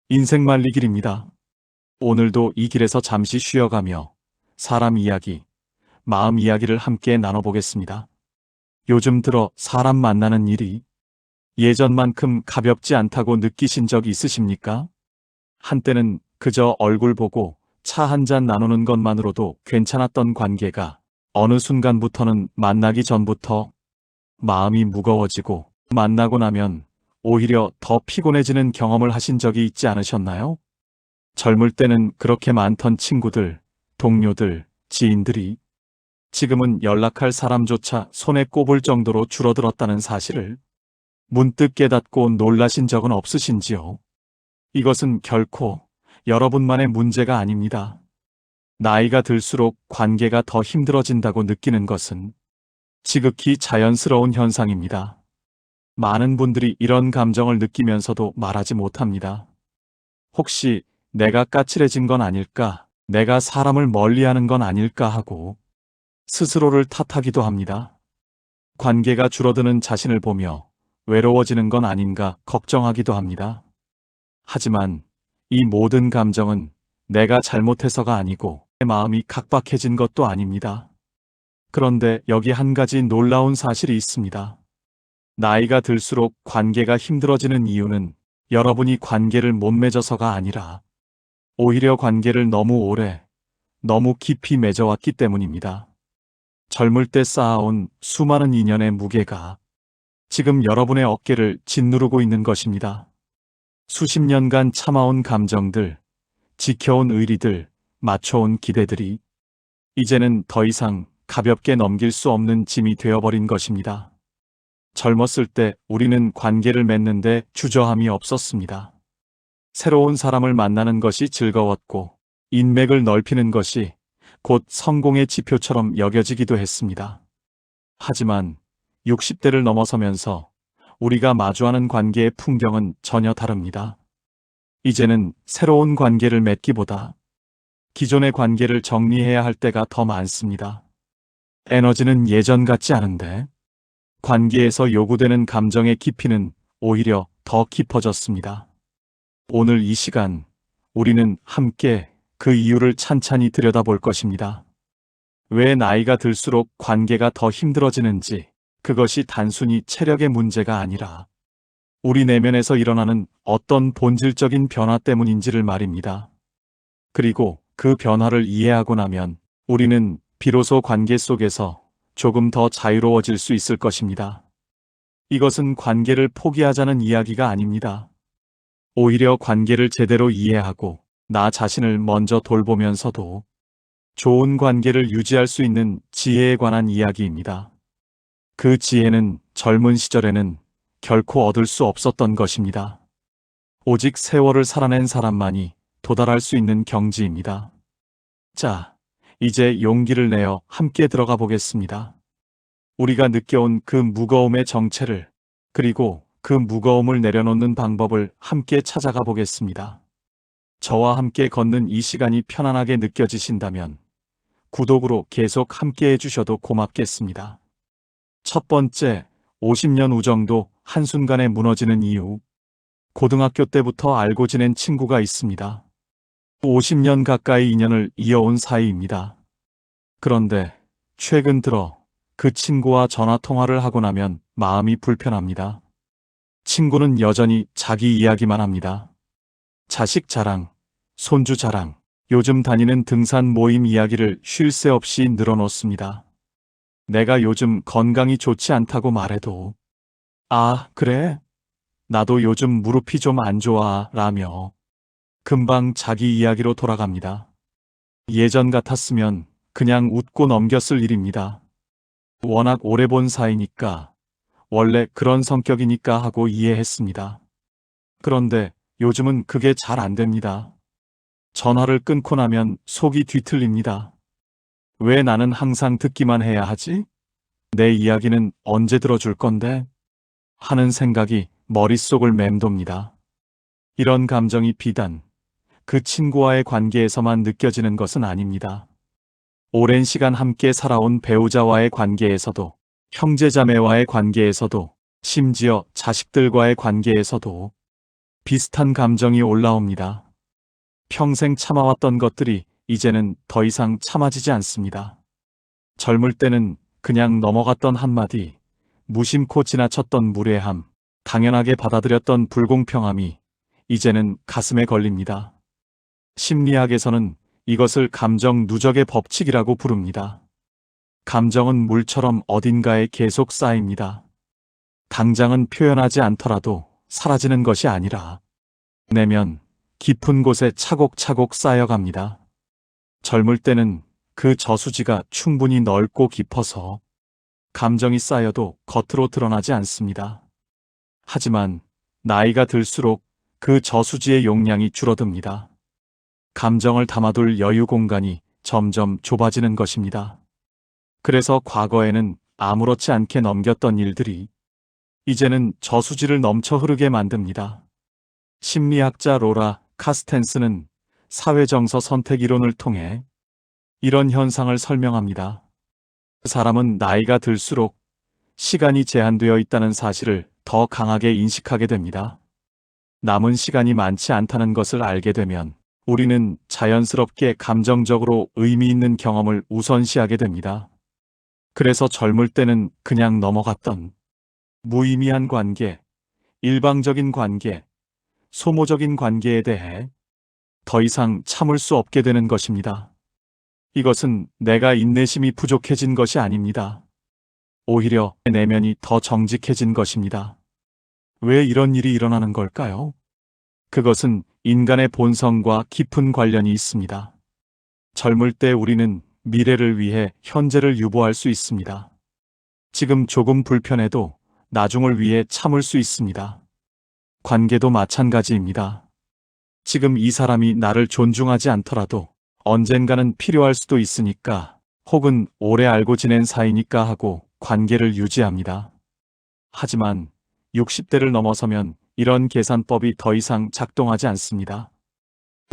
인생 말리길입니다. 오늘도 이 길에서 잠시 쉬어가며 사람 이야기, 마음 이야기를 함께 나눠보겠습니다. 요즘 들어 사람 만나는 일이 예전만큼 가볍지 않다고 느끼신 적 있으십니까? 한때는 그저 얼굴 보고 차 한 잔 나누는 것만으로도 괜찮았던 관계가 어느 순간부터는 만나기 전부터 마음이 무거워지고 만나고 나면 오히려 더 피곤해지는 경험을 하신 적이 있지 않으셨나요? 젊을 때는 그렇게 많던 친구들, 동료들, 지인들이 지금은 연락할 사람조차 손에 꼽을 정도로 줄어들었다는 사실을 문득 깨닫고 놀라신 적은 없으신지요? 이것은 결코 여러분만의 문제가 아닙니다. 나이가 들수록 관계가 더 힘들어진다고 느끼는 것은 지극히 자연스러운 현상입니다. 많은 분들이 이런 감정을 느끼면서도 말하지 못합니다. 혹시 내가 까칠해진 건 아닐까? 내가 사람을 멀리하는 건 아닐까 하고 스스로를 탓하기도 합니다. 관계가 줄어드는 자신을 보며 외로워지는 건 아닌가 걱정하기도 합니다. 하지만 이 모든 감정은 내가 잘못해서가 아니고 내 마음이 각박해진 것도 아닙니다. 그런데 여기 한 가지 놀라운 사실이 있습니다. 나이가 들수록 관계가 힘들어지는 이유는 여러분이 관계를 못 맺어서가 아니라 오히려 관계를 너무 오래, 너무 깊이 맺어왔기 때문입니다. 젊을 때 쌓아온 수많은 인연의 무게가 지금 여러분의 어깨를 짓누르고 있는 것입니다. 수십 년간 참아온 감정들, 지켜온 의리들, 맞춰온 기대들이 이제는 더 이상 가볍게 넘길 수 없는 짐이 되어버린 것입니다. 젊었을 때 우리는 관계를 맺는데 주저함이 없었습니다. 새로운 사람을 만나는 것이 즐거웠고 인맥을 넓히는 것이 곧 성공의 지표처럼 여겨지기도 했습니다. 하지만 60대를 넘어서면서 우리가 마주하는 관계의 풍경은 전혀 다릅니다. 이제는 새로운 관계를 맺기보다 기존의 관계를 정리해야 할 때가 더 많습니다. 에너지는 예전 같지 않은데 관계에서 요구되는 감정의 깊이는 오히려 더 깊어졌습니다. 오늘 이 시간 우리는 함께 그 이유를 찬찬히 들여다볼 것입니다. 왜 나이가 들수록 관계가 더 힘들어지는지, 그것이 단순히 체력의 문제가 아니라 우리 내면에서 일어나는 어떤 본질적인 변화 때문인지를 말입니다. 그리고 그 변화를 이해하고 나면 우리는 비로소 관계 속에서 조금 더 자유로워질 수 있을 것입니다. 이것은 관계를 포기하자는 이야기가 아닙니다. 오히려 관계를 제대로 이해하고 나 자신을 먼저 돌보면서도 좋은 관계를 유지할 수 있는 지혜에 관한 이야기입니다. 그 지혜는 젊은 시절에는 결코 얻을 수 없었던 것입니다. 오직 세월을 살아낸 사람만이 도달할 수 있는 경지입니다. 자, 이제 용기를 내어 함께 들어가 보겠습니다. 우리가 느껴온 그 무거움의 정체를, 그리고 그 무거움을 내려놓는 방법을 함께 찾아가 보겠습니다. 저와 함께 걷는 이 시간이 편안하게 느껴지신다면 구독으로 계속 함께 해주셔도 고맙겠습니다. 첫 번째, 50년 우정도 한순간에 무너지는 이유. 고등학교 때부터 알고 지낸 친구가 있습니다. 50년 가까이 인연을 이어온 사이입니다. 그런데 최근 들어 그 친구와 전화통화를 하고 나면 마음이 불편합니다. 친구는 여전히 자기 이야기만 합니다. 자식 자랑, 손주 자랑, 요즘 다니는 등산 모임 이야기를 쉴 새 없이 늘어놓습니다. 내가 요즘 건강이 좋지 않다고 말해도 아, 그래? 나도 요즘 무릎이 좀 안 좋아 라며 금방 자기 이야기로 돌아갑니다. 예전 같았으면 그냥 웃고 넘겼을 일입니다. 워낙 오래 본 사이니까, 원래 그런 성격이니까 하고 이해했습니다. 그런데 요즘은 그게 잘 안 됩니다. 전화를 끊고 나면 속이 뒤틀립니다. 왜 나는 항상 듣기만 해야 하지? 내 이야기는 언제 들어줄 건데? 하는 생각이 머릿속을 맴돕니다. 이런 감정이 비단 그 친구와의 관계에서만 느껴지는 것은 아닙니다. 오랜 시간 함께 살아온 배우자와의 관계에서도, 형제자매와의 관계에서도, 심지어 자식들과의 관계에서도 비슷한 감정이 올라옵니다. 평생 참아왔던 것들이 이제는 더 이상 참아지지 않습니다. 젊을 때는 그냥 넘어갔던 한마디, 무심코 지나쳤던 무례함, 당연하게 받아들였던 불공평함이 이제는 가슴에 걸립니다. 심리학에서는 이것을 감정 누적의 법칙이라고 부릅니다. 감정은 물처럼 어딘가에 계속 쌓입니다. 당장은 표현하지 않더라도 사라지는 것이 아니라 내면 깊은 곳에 차곡차곡 쌓여갑니다. 젊을 때는 그 저수지가 충분히 넓고 깊어서 감정이 쌓여도 겉으로 드러나지 않습니다. 하지만 나이가 들수록 그 저수지의 용량이 줄어듭니다. 감정을 담아둘 여유 공간이 점점 좁아지는 것입니다. 그래서 과거에는 아무렇지 않게 넘겼던 일들이 이제는 저수지를 넘쳐 흐르게 만듭니다. 심리학자 로라 카스텐스는 사회정서 선택 이론을 통해 이런 현상을 설명합니다. 사람은 나이가 들수록 시간이 제한되어 있다는 사실을 더 강하게 인식하게 됩니다. 남은 시간이 많지 않다는 것을 알게 되면 우리는 자연스럽게 감정적으로 의미 있는 경험을 우선시하게 됩니다. 그래서 젊을 때는 그냥 넘어갔던 무의미한 관계, 일방적인 관계, 소모적인 관계에 대해 더 이상 참을 수 없게 되는 것입니다. 이것은 내가 인내심이 부족해진 것이 아닙니다. 오히려 내면이 더 정직해진 것입니다. 왜 이런 일이 일어나는 걸까요? 그것은 인간의 본성과 깊은 관련이 있습니다. 젊을 때 우리는 미래를 위해 현재를 유보할 수 있습니다. 지금 조금 불편해도 나중을 위해 참을 수 있습니다. 관계도 마찬가지입니다. 지금 이 사람이 나를 존중하지 않더라도 언젠가는 필요할 수도 있으니까, 혹은 오래 알고 지낸 사이니까 하고 관계를 유지합니다. 하지만 60대를 넘어서면 이런 계산법이 더 이상 작동하지 않습니다.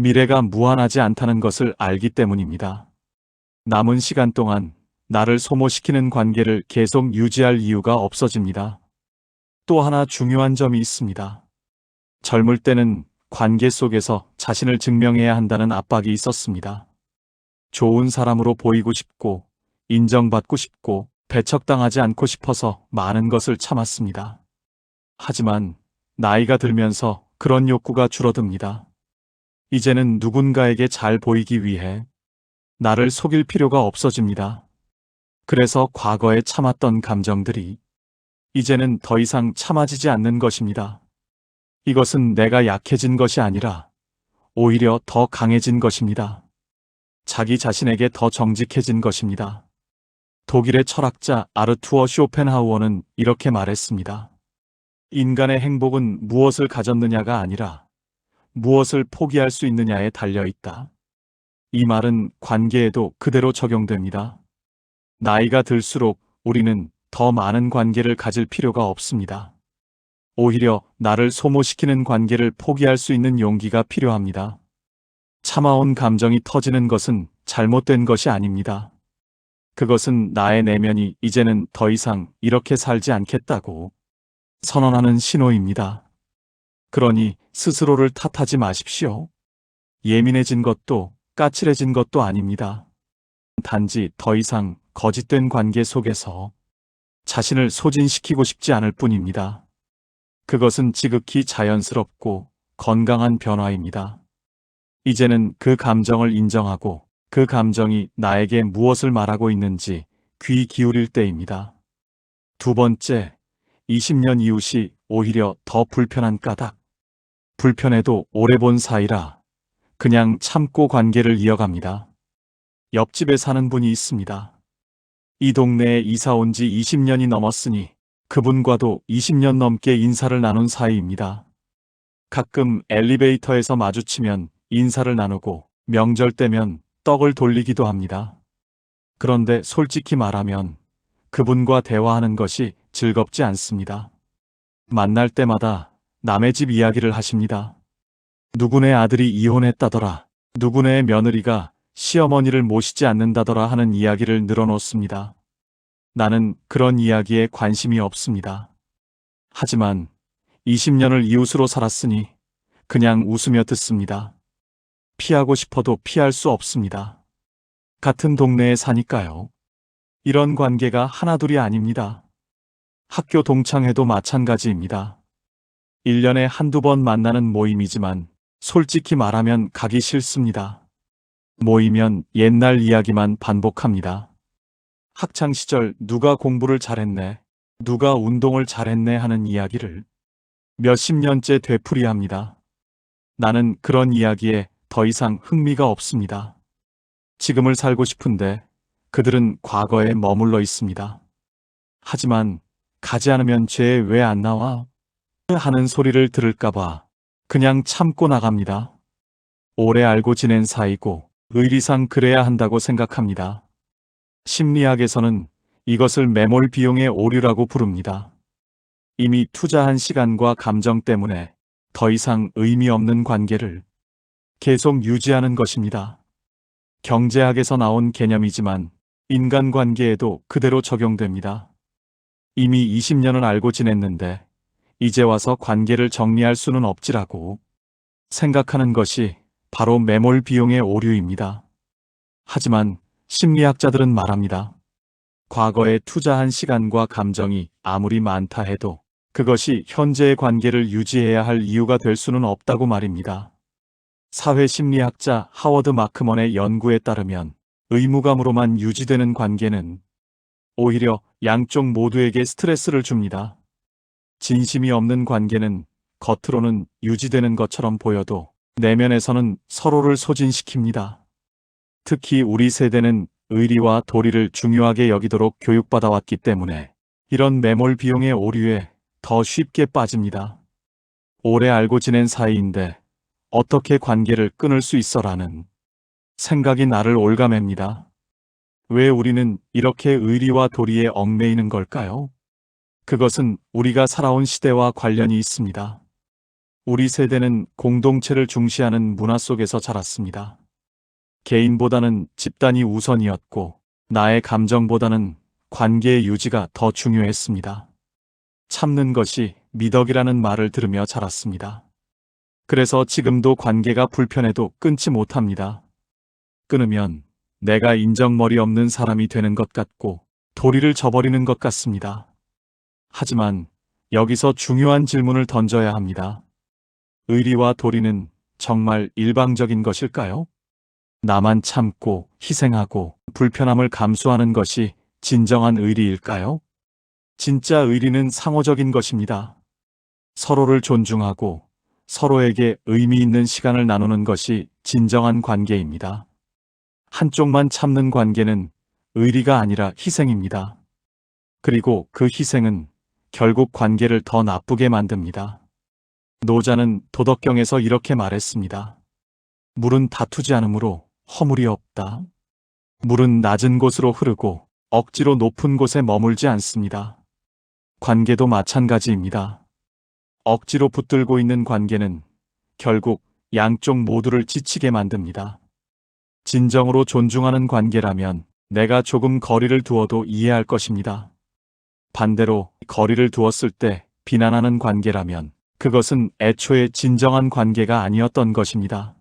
미래가 무한하지 않다는 것을 알기 때문입니다. 남은 시간 동안 나를 소모시키는 관계를 계속 유지할 이유가 없어집니다. 또 하나 중요한 점이 있습니다. 젊을 때는 관계 속에서 자신을 증명해야 한다는 압박이 있었습니다. 좋은 사람으로 보이고 싶고, 인정받고 싶고, 배척당하지 않고 싶어서 많은 것을 참았습니다. 하지만 나이가 들면서 그런 욕구가 줄어듭니다. 이제는 누군가에게 잘 보이기 위해 나를 속일 필요가 없어집니다. 그래서 과거에 참았던 감정들이 이제는 더 이상 참아지지 않는 것입니다. 이것은 내가 약해진 것이 아니라 오히려 더 강해진 것입니다. 자기 자신에게 더 정직해진 것입니다. 독일의 철학자 아르투어 쇼펜하우어는 이렇게 말했습니다. 인간의 행복은 무엇을 가졌느냐가 아니라 무엇을 포기할 수 있느냐에 달려 있다. 이 말은 관계에도 그대로 적용됩니다. 나이가 들수록 우리는 더 많은 관계를 가질 필요가 없습니다. 오히려 나를 소모시키는 관계를 포기할 수 있는 용기가 필요합니다. 참아온 감정이 터지는 것은 잘못된 것이 아닙니다. 그것은 나의 내면이 이제는 더 이상 이렇게 살지 않겠다고 선언하는 신호입니다. 그러니 스스로를 탓하지 마십시오. 예민해진 것도 까칠해진 것도 아닙니다. 단지 더 이상 거짓된 관계 속에서 자신을 소진시키고 싶지 않을 뿐입니다. 그것은 지극히 자연스럽고 건강한 변화입니다. 이제는 그 감정을 인정하고 그 감정이 나에게 무엇을 말하고 있는지 귀 기울일 때입니다. 두 번째, 20년 이웃이 오히려 더 불편한 까닭. 불편해도 오래 본 사이라 그냥 참고 관계를 이어갑니다. 옆집에 사는 분이 있습니다. 이 동네에 이사 온 지 20년이 넘었으니 그분과도 20년 넘게 인사를 나눈 사이입니다. 가끔 엘리베이터에서 마주치면 인사를 나누고 명절 때면 떡을 돌리기도 합니다. 그런데 솔직히 말하면 그분과 대화하는 것이 즐겁지 않습니다. 만날 때마다 남의 집 이야기를 하십니다. 누구네 아들이 이혼했다더라, 누구네 며느리가 시어머니를 모시지 않는다더라 하는 이야기를 늘어놓습니다. 나는 그런 이야기에 관심이 없습니다. 하지만 20년을 이웃으로 살았으니 그냥 웃으며 듣습니다. 피하고 싶어도 피할 수 없습니다. 같은 동네에 사니까요. 이런 관계가 하나둘이 아닙니다. 학교 동창회도 마찬가지입니다. 1년에 한두 번 만나는 모임이지만 솔직히 말하면 가기 싫습니다. 모이면 옛날 이야기만 반복합니다. 학창시절 누가 공부를 잘했네, 누가 운동을 잘했네 하는 이야기를 몇십 년째 되풀이합니다. 나는 그런 이야기에 더 이상 흥미가 없습니다. 지금을 살고 싶은데 그들은 과거에 머물러 있습니다. 하지만 가지 않으면 죄 왜 안 나와? 하는 소리를 들을까봐 그냥 참고 나갑니다. 오래 알고 지낸 사이고 의리상 그래야 한다고 생각합니다. 심리학에서는 이것을 매몰 비용의 오류라고 부릅니다. 이미 투자한 시간과 감정 때문에 더 이상 의미 없는 관계를 계속 유지하는 것입니다. 경제학에서 나온 개념이지만 인간관계에도 그대로 적용됩니다. 이미 20년을 알고 지냈는데 이제 와서 관계를 정리할 수는 없지라고 생각하는 것이 바로 매몰 비용의 오류입니다. 하지만 심리학자들은 말합니다. 과거에 투자한 시간과 감정이 아무리 많다 해도 그것이 현재의 관계를 유지해야 할 이유가 될 수는 없다고 말입니다. 사회심리학자 하워드 마크먼의 연구에 따르면 의무감으로만 유지되는 관계는 오히려 양쪽 모두에게 스트레스를 줍니다. 진심이 없는 관계는 겉으로는 유지되는 것처럼 보여도 내면에서는 서로를 소진시킵니다. 특히 우리 세대는 의리와 도리를 중요하게 여기도록 교육받아 왔기 때문에 이런 매몰 비용의 오류에 더 쉽게 빠집니다. 오래 알고 지낸 사이인데 어떻게 관계를 끊을 수 있어라는 생각이 나를 올가맵니다. 왜 우리는 이렇게 의리와 도리에 얽매이는 걸까요? 그것은 우리가 살아온 시대와 관련이 있습니다. 우리 세대는 공동체를 중시하는 문화 속에서 자랐습니다. 개인보다는 집단이 우선이었고 나의 감정보다는 관계의 유지가 더 중요했습니다. 참는 것이 미덕이라는 말을 들으며 자랐습니다. 그래서 지금도 관계가 불편해도 끊지 못합니다. 끊으면 내가 인정머리 없는 사람이 되는 것 같고 도리를 저버리는 것 같습니다. 하지만 여기서 중요한 질문을 던져야 합니다. 의리와 도리는 정말 일방적인 것일까요? 나만 참고 희생하고 불편함을 감수하는 것이 진정한 의리일까요? 진짜 의리는 상호적인 것입니다. 서로를 존중하고 서로에게 의미 있는 시간을 나누는 것이 진정한 관계입니다. 한쪽만 참는 관계는 의리가 아니라 희생입니다. 그리고 그 희생은 결국 관계를 더 나쁘게 만듭니다. 노자는 도덕경에서 이렇게 말했습니다. 물은 다투지 않으므로 허물이 없다. 물은 낮은 곳으로 흐르고 억지로 높은 곳에 머물지 않습니다. 관계도 마찬가지입니다. 억지로 붙들고 있는 관계는 결국 양쪽 모두를 지치게 만듭니다. 진정으로 존중하는 관계라면 내가 조금 거리를 두어도 이해할 것입니다. 반대로 거리를 두었을 때 비난하는 관계라면 그것은 애초에 진정한 관계가 아니었던 것입니다.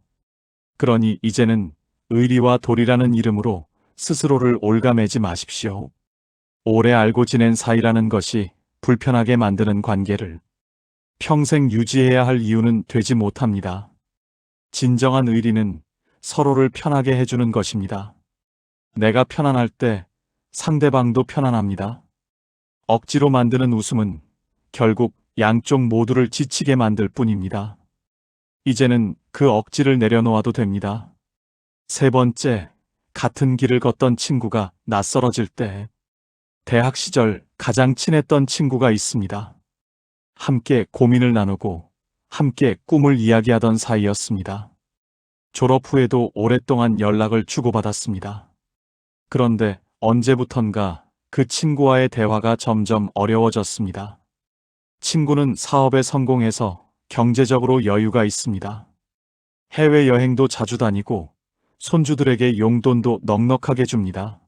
그러니 이제는 의리와 도리라는 이름으로 스스로를 올가매지 마십시오. 오래 알고 지낸 사이라는 것이 불편하게 만드는 관계를 평생 유지해야 할 이유는 되지 못합니다. 진정한 의리는 서로를 편하게 해주는 것입니다. 내가 편안할 때 상대방도 편안합니다. 억지로 만드는 웃음은 결국 양쪽 모두를 지치게 만들 뿐입니다. 이제는 그 억지를 내려놓아도 됩니다. 세 번째, 같은 길을 걷던 친구가 낯설어질 때 대학 시절 가장 친했던 친구가 있습니다. 함께 고민을 나누고 함께 꿈을 이야기하던 사이였습니다. 졸업 후에도 오랫동안 연락을 주고받았습니다. 그런데 언제부턴가 그 친구와의 대화가 점점 어려워졌습니다. 친구는 사업에 성공해서 경제적으로 여유가 있습니다. 해외여행도 자주 다니고 손주들에게 용돈도 넉넉하게 줍니다.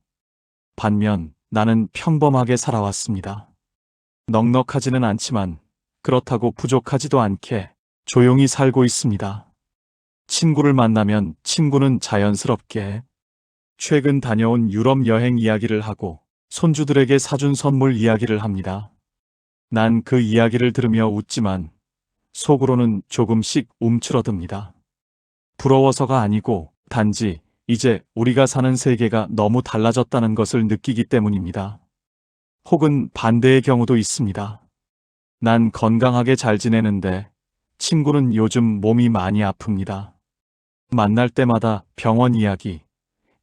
반면 나는 평범하게 살아왔습니다. 넉넉하지는 않지만 그렇다고 부족하지도 않게 조용히 살고 있습니다. 친구를 만나면 친구는 자연스럽게 최근 다녀온 유럽 여행 이야기를 하고 손주들에게 사준 선물 이야기를 합니다. 난 그 이야기를 들으며 웃지만 속으로는 조금씩 움츠러듭니다. 부러워서가 아니고 단지 이제 우리가 사는 세계가 너무 달라졌다는 것을 느끼기 때문입니다. 혹은 반대의 경우도 있습니다. 난 건강하게 잘 지내는데 친구는 요즘 몸이 많이 아픕니다. 만날 때마다 병원 이야기,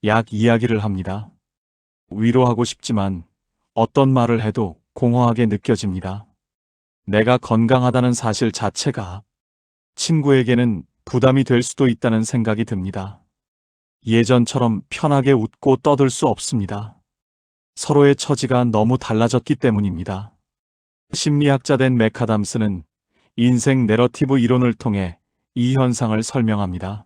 약 이야기를 합니다. 위로하고 싶지만 어떤 말을 해도 공허하게 느껴집니다. 내가 건강하다는 사실 자체가 친구에게는 부담이 될 수도 있다는 생각이 듭니다. 예전처럼 편하게 웃고 떠들 수 없습니다. 서로의 처지가 너무 달라졌기 때문입니다. 심리학자 된 맥아담스는 인생 내러티브 이론을 통해 이 현상을 설명합니다.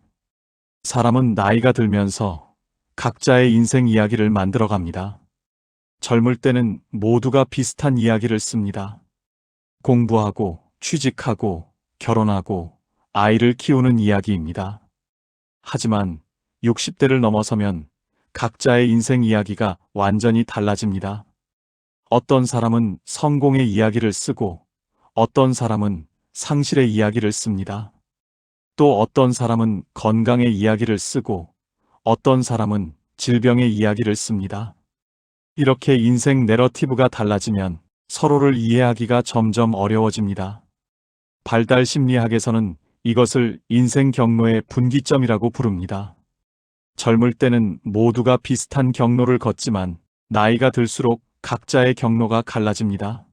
사람은 나이가 들면서 각자의 인생 이야기를 만들어갑니다. 젊을 때는 모두가 비슷한 이야기를 씁니다. 공부하고, 취직하고, 결혼하고, 아이를 키우는 이야기입니다. 하지만 60대를 넘어서면 각자의 인생 이야기가 완전히 달라집니다. 어떤 사람은 성공의 이야기를 쓰고, 어떤 사람은 상실의 이야기를 씁니다. 또 어떤 사람은 건강의 이야기를 쓰고, 어떤 사람은 질병의 이야기를 씁니다. 이렇게 인생 내러티브가 달라지면 서로를 이해하기가 점점 어려워집니다. 발달 심리학에서는 이것을 인생 경로의 분기점이라고 부릅니다. 젊을 때는 모두가 비슷한 경로를 걷지만 나이가 들수록 각자의 경로가 갈라집니다.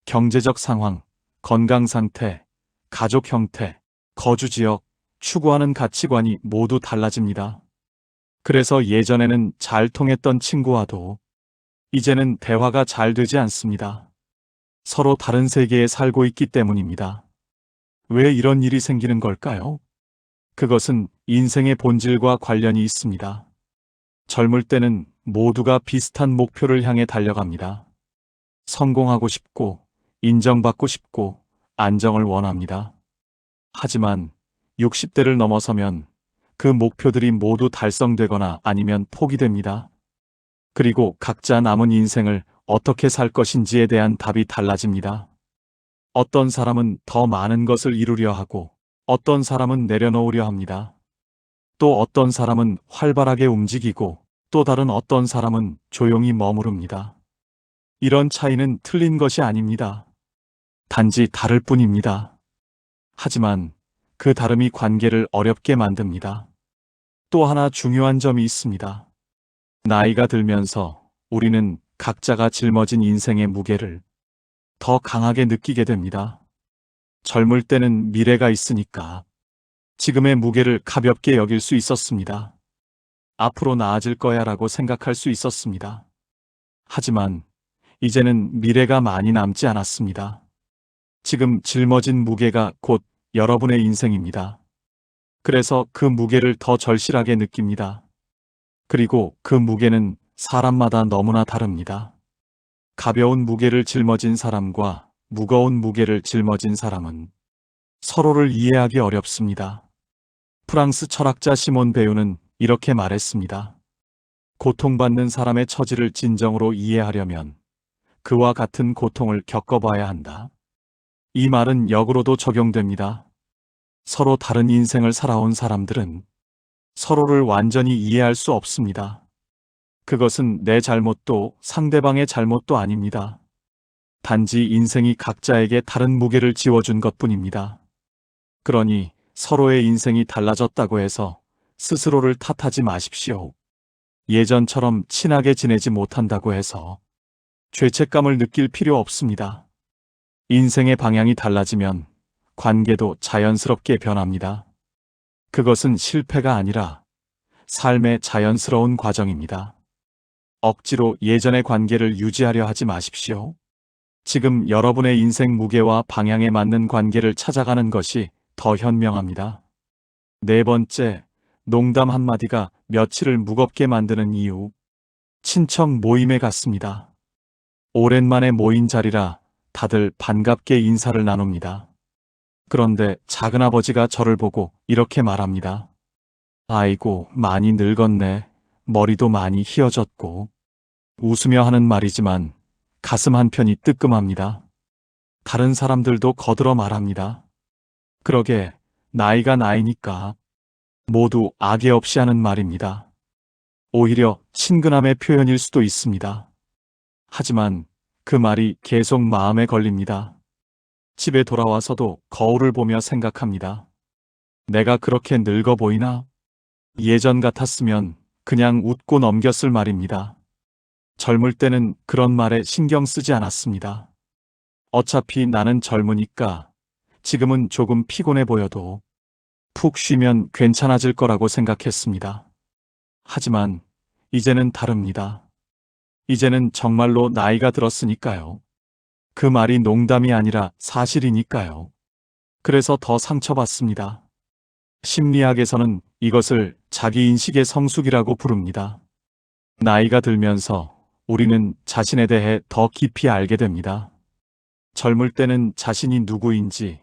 경제적 상황, 건강 상태, 가족 형태, 거주 지역, 추구하는 가치관이 모두 달라집니다. 그래서 예전에는 잘 통했던 친구와도 이제는 대화가 잘 되지 않습니다. 서로 다른 세계에 살고 있기 때문입니다. 왜 이런 일이 생기는 걸까요? 그것은 인생의 본질과 관련이 있습니다. 젊을 때는 모두가 비슷한 목표를 향해 달려갑니다. 성공하고 싶고, 인정받고 싶고, 안정을 원합니다. 하지만 60대를 넘어서면 그 목표들이 모두 달성되거나 아니면 포기됩니다. 그리고 각자 남은 인생을 어떻게 살 것인지에 대한 답이 달라집니다. 어떤 사람은 더 많은 것을 이루려 하고, 어떤 사람은 내려놓으려 합니다. 또 어떤 사람은 활발하게 움직이고, 또 다른 어떤 사람은 조용히 머무릅니다. 이런 차이는 틀린 것이 아닙니다. 단지 다를 뿐입니다. 하지만 그 다름이 관계를 어렵게 만듭니다. 또 하나 중요한 점이 있습니다. 나이가 들면서 우리는 각자가 짊어진 인생의 무게를 더 강하게 느끼게 됩니다. 젊을 때는 미래가 있으니까 지금의 무게를 가볍게 여길 수 있었습니다. 앞으로 나아질 거야 라고 생각할 수 있었습니다. 하지만 이제는 미래가 많이 남지 않았습니다. 지금 짊어진 무게가 곧 여러분의 인생입니다. 그래서 그 무게를 더 절실하게 느낍니다. 그리고 그 무게는 사람마다 너무나 다릅니다. 가벼운 무게를 짊어진 사람과 무거운 무게를 짊어진 사람은 서로를 이해하기 어렵습니다. 프랑스 철학자 시몬 베유는 이렇게 말했습니다. 고통받는 사람의 처지를 진정으로 이해하려면 그와 같은 고통을 겪어봐야 한다. 이 말은 역으로도 적용됩니다. 서로 다른 인생을 살아온 사람들은 서로를 완전히 이해할 수 없습니다. 그것은 내 잘못도 상대방의 잘못도 아닙니다. 단지 인생이 각자에게 다른 무게를 지워준 것뿐입니다. 그러니 서로의 인생이 달라졌다고 해서 스스로를 탓하지 마십시오. 예전처럼 친하게 지내지 못한다고 해서 죄책감을 느낄 필요 없습니다. 인생의 방향이 달라지면 관계도 자연스럽게 변합니다. 그것은 실패가 아니라 삶의 자연스러운 과정입니다. 억지로 예전의 관계를 유지하려 하지 마십시오. 지금 여러분의 인생 무게와 방향에 맞는 관계를 찾아가는 것이 더 현명합니다. 네 번째, 농담 한마디가 며칠을 무겁게 만드는 이유. 친척 모임에 갔습니다. 오랜만에 모인 자리라 다들 반갑게 인사를 나눕니다. 그런데 작은아버지가 저를 보고 이렇게 말합니다. 아이고, 많이 늙었네. 머리도 많이 휘어졌고. 웃으며 하는 말이지만 가슴 한편이 뜨끔합니다. 다른 사람들도 거들어 말합니다. 그러게, 나이가 나이니까. 모두 악의 없이 하는 말입니다. 오히려 친근함의 표현일 수도 있습니다. 하지만 그 말이 계속 마음에 걸립니다. 집에 돌아와서도 거울을 보며 생각합니다. 내가 그렇게 늙어 보이나? 예전 같았으면 그냥 웃고 넘겼을 말입니다. 젊을 때는 그런 말에 신경 쓰지 않았습니다. 어차피 나는 젊으니까 지금은 조금 피곤해 보여도 푹 쉬면 괜찮아질 거라고 생각했습니다. 하지만 이제는 다릅니다. 이제는 정말로 나이가 들었으니까요. 그 말이 농담이 아니라 사실이니까요. 그래서 더 상처받습니다. 심리학에서는 이것을 자기인식의 성숙이라고 부릅니다. 나이가 들면서 우리는 자신에 대해 더 깊이 알게 됩니다. 젊을 때는 자신이 누구인지,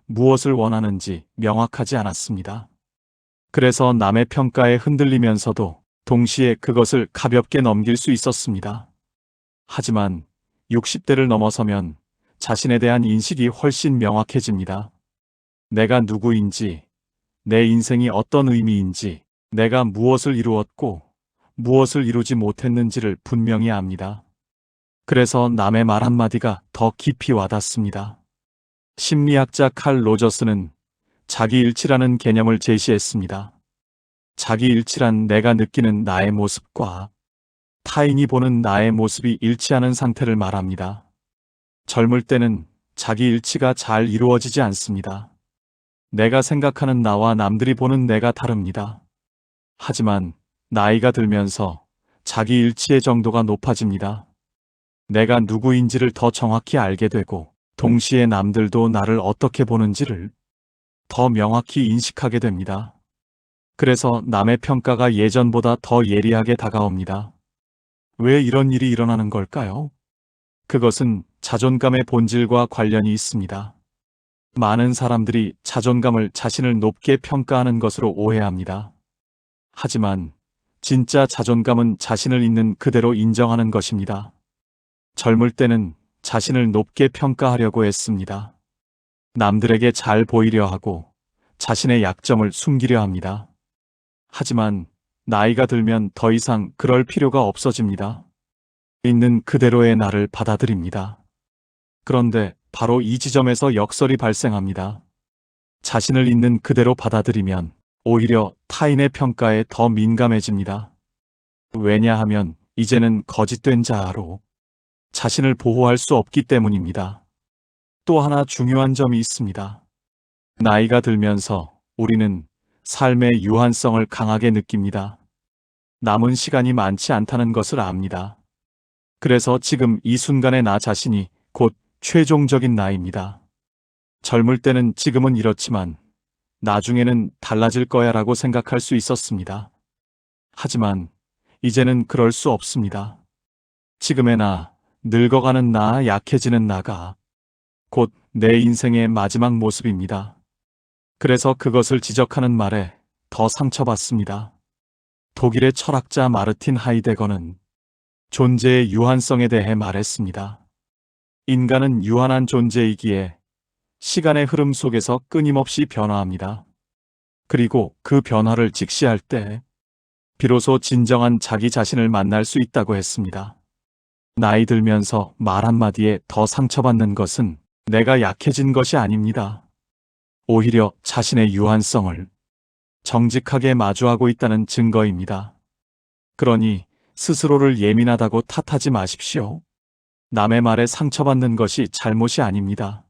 무엇을 원하는지 명확하지 않았습니다. 그래서 남의 평가에 흔들리면서도 동시에 그것을 가볍게 넘길 수 있었습니다. 하지만 60대를 넘어서면 자신에 대한 인식이 훨씬 명확해집니다. 내가 누구인지, 내 인생이 어떤 의미인지, 내가 무엇을 이루었고 무엇을 이루지 못했는지를 분명히 압니다. 그래서 남의 말 한마디가 더 깊이 와닿습니다. 심리학자 칼 로저스는 자기일치라는 개념을 제시했습니다. 자기일치란 내가 느끼는 나의 모습과 타인이 보는 나의 모습이 일치하는 상태를 말합니다. 젊을 때는 자기일치가 잘 이루어지지 않습니다. 내가 생각하는 나와 남들이 보는 내가 다릅니다. 하지만 나이가 들면서 자기일치의 정도가 높아집니다. 내가 누구인지를 더 정확히 알게 되고 동시에 남들도 나를 어떻게 보는지를 더 명확히 인식하게 됩니다. 그래서 남의 평가가 예전보다 더 예리하게 다가옵니다. 왜 이런 일이 일어나는 걸까요? 그것은 자존감의 본질과 관련이 있습니다. 많은 사람들이 자존감을 자신을 높게 평가하는 것으로 오해합니다. 하지만 진짜 자존감은 자신을 있는 그대로 인정하는 것입니다. 젊을 때는 자신을 높게 평가하려고 했습니다. 남들에게 잘 보이려 하고 자신의 약점을 숨기려 합니다. 하지만 나이가 들면 더 이상 그럴 필요가 없어집니다. 있는 그대로의 나를 받아들입니다. 그런데 바로 이 지점에서 역설이 발생합니다. 자신을 있는 그대로 받아들이면 오히려 타인의 평가에 더 민감해집니다. 왜냐하면 이제는 거짓된 자아로 자신을 보호할 수 없기 때문입니다. 또 하나 중요한 점이 있습니다. 나이가 들면서 우리는 삶의 유한성을 강하게 느낍니다. 남은 시간이 많지 않다는 것을 압니다. 그래서 지금 이 순간의 나 자신이 곧 최종적인 나입니다. 젊을 때는 지금은 이렇지만 나중에는 달라질 거야 라고 생각할 수 있었습니다. 하지만 이제는 그럴 수 없습니다. 지금의 나, 늙어가는 나, 약해지는 나가 곧 내 인생의 마지막 모습입니다. 그래서 그것을 지적하는 말에 더 상처받습니다. 독일의 철학자 마르틴 하이데거는 존재의 유한성에 대해 말했습니다. 인간은 유한한 존재이기에 시간의 흐름 속에서 끊임없이 변화합니다. 그리고 그 변화를 직시할 때 비로소 진정한 자기 자신을 만날 수 있다고 했습니다. 나이 들면서 말 한마디에 더 상처받는 것은 내가 약해진 것이 아닙니다. 오히려 자신의 유한성을 정직하게 마주하고 있다는 증거입니다. 그러니 스스로를 예민하다고 탓하지 마십시오. 남의 말에 상처받는 것이 잘못이 아닙니다.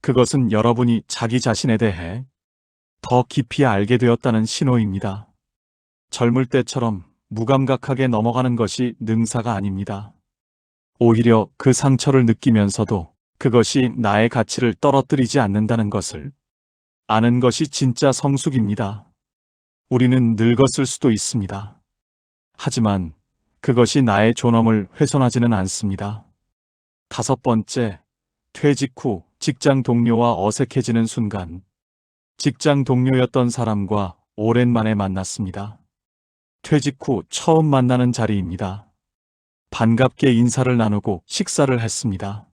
그것은 여러분이 자기 자신에 대해 더 깊이 알게 되었다는 신호입니다. 젊을 때처럼 무감각하게 넘어가는 것이 능사가 아닙니다. 오히려 그 상처를 느끼면서도 그것이 나의 가치를 떨어뜨리지 않는다는 것을 아는 것이 진짜 성숙입니다. 우리는 늙었을 수도 있습니다. 하지만 그것이 나의 존엄을 훼손하지는 않습니다. 5번째, 퇴직 후 직장 동료와 어색해지는 순간, 직장 동료였던 사람과 오랜만에 만났습니다. 퇴직 후 처음 만나는 자리입니다. 반갑게 인사를 나누고 식사를 했습니다.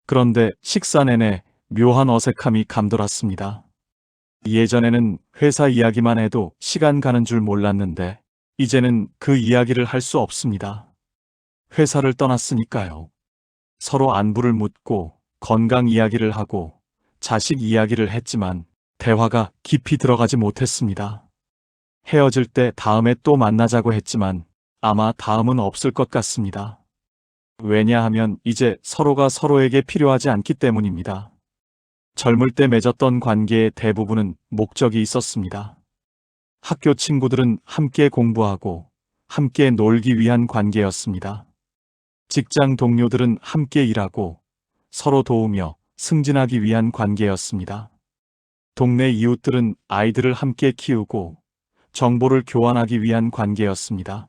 그런데 식사 내내 묘한 어색함이 감돌았습니다. 예전에는 회사 이야기만 해도 시간 가는 줄 몰랐는데 이제는 그 이야기를 할 수 없습니다. 회사를 떠났으니까요. 서로 안부를 묻고 건강 이야기를 하고 자식 이야기를 했지만 대화가 깊이 들어가지 못했습니다. 헤어질 때 다음에 또 만나자고 했지만 아마 다음은 없을 것 같습니다. 왜냐하면 이제 서로가 서로에게 필요하지 않기 때문입니다. 젊을 때 맺었던 관계의 대부분은 목적이 있었습니다. 학교 친구들은 함께 공부하고 함께 놀기 위한 관계였습니다. 직장 동료들은 함께 일하고 서로 도우며 승진하기 위한 관계였습니다. 동네 이웃들은 아이들을 함께 키우고 정보를 교환하기 위한 관계였습니다.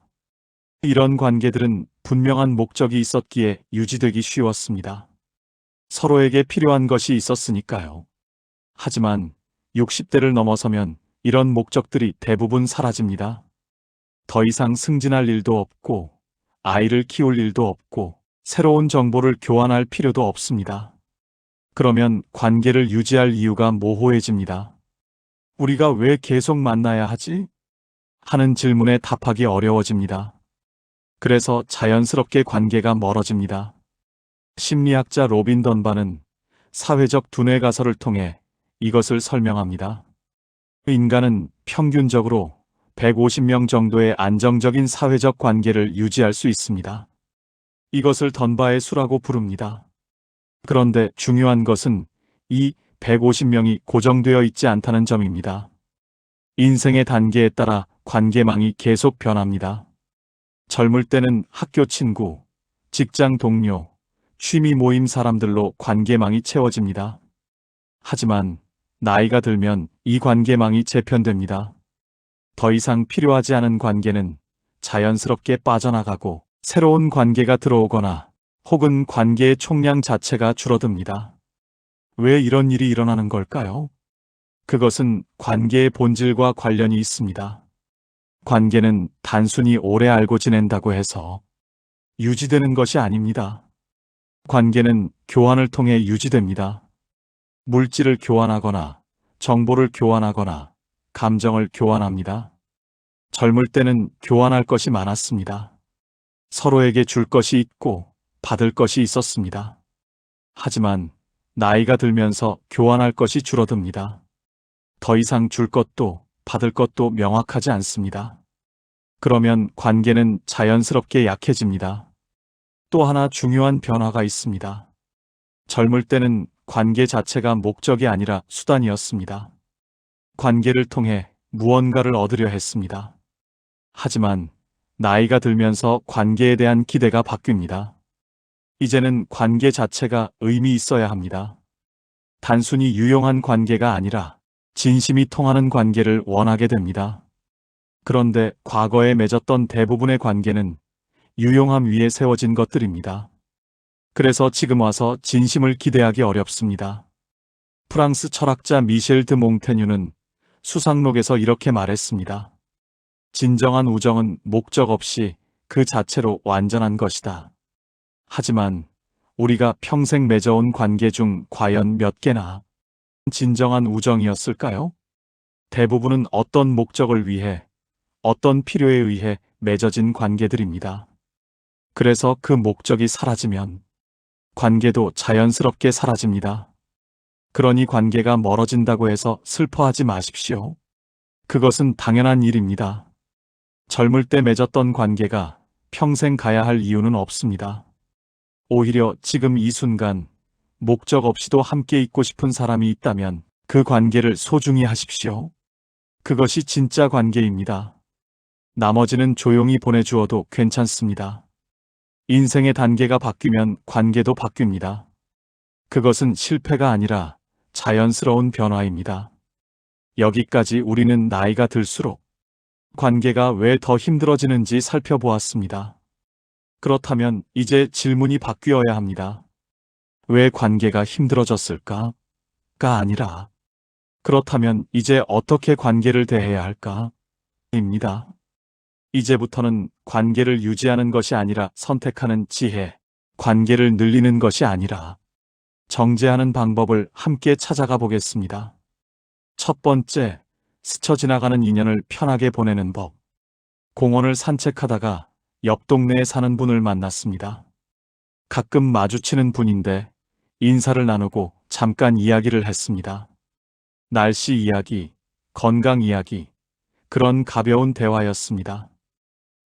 이런 관계들은 분명한 목적이 있었기에 유지되기 쉬웠습니다. 서로에게 필요한 것이 있었으니까요. 하지만 60대를 넘어서면 이런 목적들이 대부분 사라집니다. 더 이상 승진할 일도 없고 아이를 키울 일도 없고 새로운 정보를 교환할 필요도 없습니다. 그러면 관계를 유지할 이유가 모호해집니다. 우리가 왜 계속 만나야 하지? 하는 질문에 답하기 어려워집니다. 그래서 자연스럽게 관계가 멀어집니다. 심리학자 로빈 던바는 사회적 두뇌 가설을 통해 이것을 설명합니다. 인간은 평균적으로 150명 정도의 안정적인 사회적 관계를 유지할 수 있습니다. 이것을 던바의 수라고 부릅니다. 그런데 중요한 것은 이 150명이 고정되어 있지 않다는 점입니다. 인생의 단계에 따라 관계망이 계속 변합니다. 젊을 때는 학교 친구, 직장 동료, 취미 모임 사람들로 관계망이 채워집니다. 하지만 나이가 들면 이 관계망이 재편됩니다. 더 이상 필요하지 않은 관계는 자연스럽게 빠져나가고 새로운 관계가 들어오거나 혹은 관계의 총량 자체가 줄어듭니다. 왜 이런 일이 일어나는 걸까요? 그것은 관계의 본질과 관련이 있습니다. 관계는 단순히 오래 알고 지낸다고 해서 유지되는 것이 아닙니다. 관계는 교환을 통해 유지됩니다. 물질을 교환하거나 정보를 교환하거나 감정을 교환합니다. 젊을 때는 교환할 것이 많았습니다. 서로에게 줄 것이 있고 받을 것이 있었습니다. 하지만 나이가 들면서 교환할 것이 줄어듭니다. 더 이상 줄 것도 받을 것도 명확하지 않습니다. 그러면 관계는 자연스럽게 약해집니다. 또 하나 중요한 변화가 있습니다. 젊을 때는 관계 자체가 목적이 아니라 수단이었습니다. 관계를 통해 무언가를 얻으려 했습니다. 하지만 나이가 들면서 관계에 대한 기대가 바뀝니다. 이제는 관계 자체가 의미 있어야 합니다. 단순히 유용한 관계가 아니라 진심이 통하는 관계를 원하게 됩니다. 그런데 과거에 맺었던 대부분의 관계는 유용함 위에 세워진 것들입니다. 그래서 지금 와서 진심을 기대하기 어렵습니다. 프랑스 철학자 미셸 드 몽테뉴는 수상록에서 이렇게 말했습니다. 진정한 우정은 목적 없이 그 자체로 완전한 것이다. 하지만 우리가 평생 맺어온 관계 중 과연 몇 개나 진정한 우정이었을까요? 대부분은 어떤 목적을 위해, 어떤 필요에 의해 맺어진 관계들입니다. 그래서 그 목적이 사라지면 관계도 자연스럽게 사라집니다. 그러니 관계가 멀어진다고 해서 슬퍼하지 마십시오. 그것은 당연한 일입니다. 젊을 때 맺었던 관계가 평생 가야 할 이유는 없습니다. 오히려 지금 이 순간 목적 없이도 함께 있고 싶은 사람이 있다면 그 관계를 소중히 하십시오. 그것이 진짜 관계입니다. 나머지는 조용히 보내주어도 괜찮습니다. 인생의 단계가 바뀌면 관계도 바뀝니다. 그것은 실패가 아니라 자연스러운 변화입니다. 여기까지 우리는 나이가 들수록 관계가 왜 더 힘들어지는지 살펴보았습니다. 그렇다면 이제 질문이 바뀌어야 합니다. 왜 관계가 힘들어졌을까?가 아니라 그렇다면 이제 어떻게 관계를 대해야 할까? 입니다. 이제부터는 관계를 유지하는 것이 아니라 선택하는 지혜, 관계를 늘리는 것이 아니라 정제하는 방법을 함께 찾아가 보겠습니다. 첫 번째, 스쳐 지나가는 인연을 편하게 보내는 법. 공원을 산책하다가 옆 동네에 사는 분을 만났습니다. 가끔 마주치는 분인데 인사를 나누고 잠깐 이야기를 했습니다. 날씨 이야기, 건강 이야기, 그런 가벼운 대화였습니다.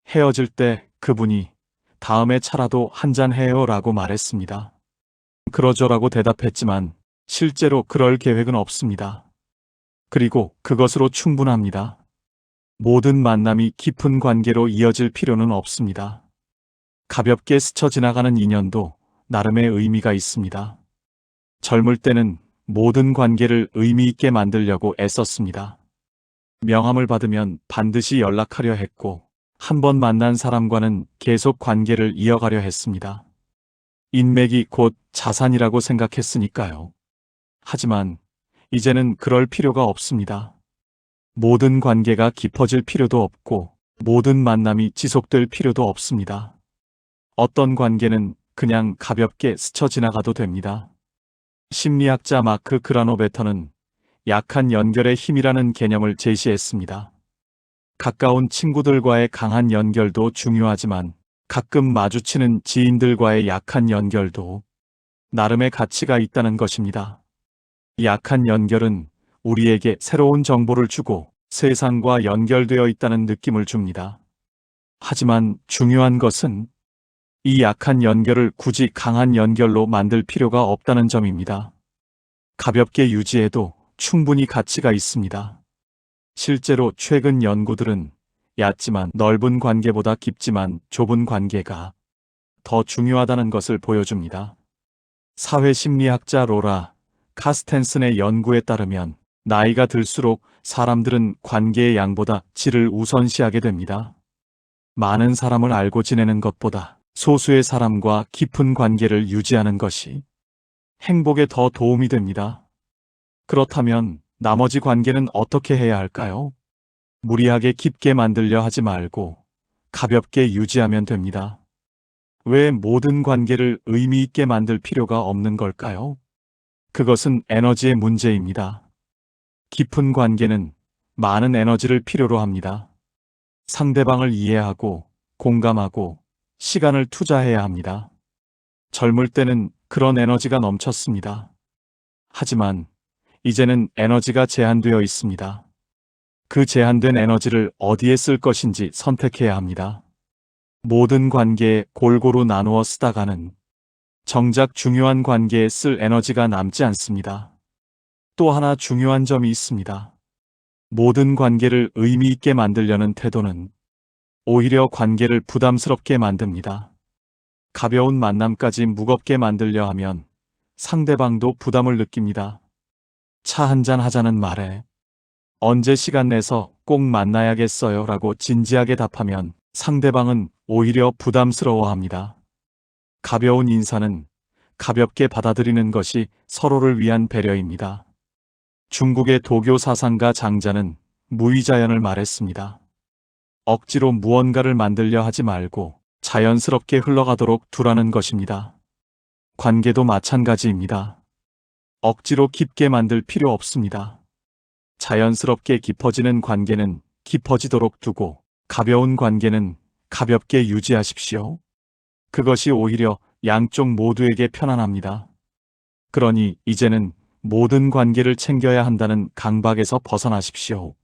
헤어질 때 그분이 다음에 차라도 한잔 해요 라고 말했습니다. 그러죠라고 대답했지만 실제로 그럴 계획은 없습니다. 그리고 그것으로 충분합니다. 모든 만남이 깊은 관계로 이어질 필요는 없습니다. 가볍게 스쳐 지나가는 인연도 나름의 의미가 있습니다. 젊을 때는 모든 관계를 의미 있게 만들려고 애썼습니다. 명함을 받으면 반드시 연락하려 했고, 한 번 만난 사람과는 계속 관계를 이어가려 했습니다. 인맥이 곧 자산이라고 생각했으니까요. 하지만 이제는 그럴 필요가 없습니다. 모든 관계가 깊어질 필요도 없고 모든 만남이 지속될 필요도 없습니다. 어떤 관계는 그냥 가볍게 스쳐 지나가도 됩니다. 심리학자 마크 그라노베터는 약한 연결의 힘이라는 개념을 제시했습니다. 가까운 친구들과의 강한 연결도 중요하지만 가끔 마주치는 지인들과의 약한 연결도 나름의 가치가 있다는 것입니다. 약한 연결은 우리에게 새로운 정보를 주고 세상과 연결되어 있다는 느낌을 줍니다. 하지만 중요한 것은 이 약한 연결을 굳이 강한 연결로 만들 필요가 없다는 점입니다. 가볍게 유지해도 충분히 가치가 있습니다. 실제로 최근 연구들은 얕지만 넓은 관계보다 깊지만 좁은 관계가 더 중요하다는 것을 보여줍니다. 사회심리학자 로라 카스텐슨의 연구에 따르면 나이가 들수록 사람들은 관계의 양보다 질을 우선시하게 됩니다. 많은 사람을 알고 지내는 것보다 소수의 사람과 깊은 관계를 유지하는 것이 행복에 더 도움이 됩니다. 그렇다면 나머지 관계는 어떻게 해야 할까요? 무리하게 깊게 만들려 하지 말고 가볍게 유지하면 됩니다. 왜 모든 관계를 의미 있게 만들 필요가 없는 걸까요? 그것은 에너지의 문제입니다. 깊은 관계는 많은 에너지를 필요로 합니다. 상대방을 이해하고 공감하고 시간을 투자해야 합니다. 젊을 때는 그런 에너지가 넘쳤습니다. 하지만 이제는 에너지가 제한되어 있습니다. 그 제한된 에너지를 어디에 쓸 것인지 선택해야 합니다. 모든 관계에 골고루 나누어 쓰다가는 정작 중요한 관계에 쓸 에너지가 남지 않습니다. 또 하나 중요한 점이 있습니다. 모든 관계를 의미 있게 만들려는 태도는 오히려 관계를 부담스럽게 만듭니다. 가벼운 만남까지 무겁게 만들려 하면 상대방도 부담을 느낍니다. 차 한잔 하자는 말에 언제 시간 내서 꼭 만나야겠어요 라고 진지하게 답하면 상대방은 오히려 부담스러워합니다. 가벼운 인사는 가볍게 받아들이는 것이 서로를 위한 배려입니다. 중국의 도교 사상가 장자는 무의자연을 말했습니다. 억지로 무언가를 만들려 하지 말고 자연스럽게 흘러가도록 두라는 것입니다. 관계도 마찬가지입니다. 억지로 깊게 만들 필요 없습니다. 자연스럽게 깊어지는 관계는 깊어지도록 두고 가벼운 관계는 가볍게 유지하십시오. 그것이 오히려 양쪽 모두에게 편안합니다. 그러니 이제는 모든 관계를 챙겨야 한다는 강박에서 벗어나십시오.